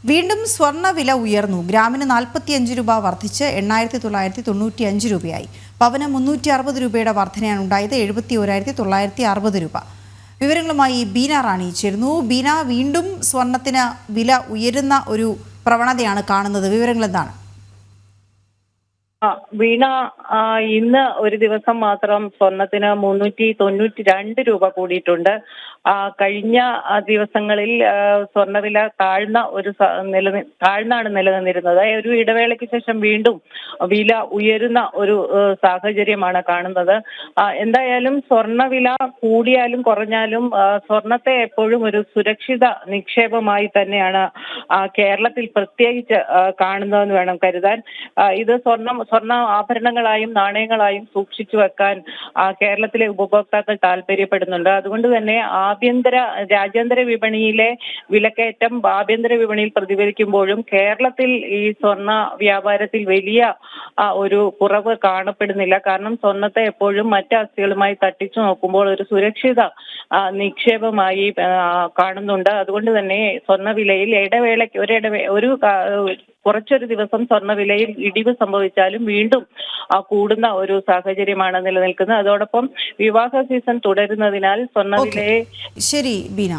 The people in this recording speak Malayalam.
വീണ്ടും സ്വർണ്ണവില ഉയർന്നു. ഗ്രാമിന് 45 രൂപ വർദ്ധിച്ച് 8,995 രൂപയായി. പവന് 360 രൂപയുടെ വർധനയാണ് ഉണ്ടായത്. 71,960 രൂപ. വിവരങ്ങളുമായി ബീന റാണി ചേരുന്നു. ബീന, വീണ്ടും സ്വർണത്തിന് വില ഉയരുന്ന ഒരു പ്രവണതയാണ് കാണുന്നത്. വിവരങ്ങൾ എന്താണ്? വീണ, ഇന്ന് ഒരു ദിവസം മാത്രം സ്വർണത്തിന് 392 രൂപ കൂടിയിട്ടുണ്ട്. കഴിഞ്ഞ ദിവസങ്ങളിൽ സ്വർണ്ണവില താഴ്ന്നാണ് നിലനിന്നിരുന്നത്. ഒരു ഇടവേളയ്ക്ക് ശേഷം വീണ്ടും വില ഉയരുന്ന ഒരു സാഹചര്യമാണ് കാണുന്നത്. എന്തായാലും സ്വർണ്ണവില കൂടിയാലും കുറഞ്ഞാലും സ്വർണത്തെ എപ്പോഴും ഒരു സുരക്ഷിത നിക്ഷേപമായി തന്നെയാണ് കേരളത്തിൽ പ്രത്യേകിച്ച് കാണുന്നതെന്ന് വേണം കരുതാൻ. ഇത് സ്വർണ്ണ ആഭരണങ്ങളായും നാണയങ്ങളായും സൂക്ഷിച്ചു വെക്കാൻ കേരളത്തിലെ ഉപഭോക്താക്കൾ താല്പര്യപ്പെടുന്നുണ്ട്. അതുകൊണ്ട് തന്നെ രാജ്യാന്തര വിപണിയിലെ വിലക്കയറ്റം ആഭ്യന്തര വിപണിയിൽ പ്രതിഫലിക്കുമ്പോഴും കേരളത്തിൽ ഈ സ്വർണ്ണ വ്യാപാരത്തിൽ വലിയ ഒരു കുറവ് കാണപ്പെടുന്നില്ല. കാരണം സ്വർണത്തെ എപ്പോഴും മറ്റ് ആസ്തികളുമായി തട്ടിച്ചു നോക്കുമ്പോൾ ഒരു സുരക്ഷിത നിക്ഷേപമായി കാണുന്നുണ്ട്. അതുകൊണ്ട് തന്നെ സ്വർണ്ണവിലയിൽ കുറച്ചൊരു ദിവസം സ്വർണ്ണവിലയിൽ ഇടിവ് സംഭവിച്ചാലും വീണ്ടും കൂടുന്ന ഒരു സാഹചര്യമാണ് നിലനിൽക്കുന്നത്. അതോടൊപ്പം വിവാഹ സീസൺ തുടരുന്നതിനാൽ സ്വർണ്ണവിലയെ ശരി ബീന.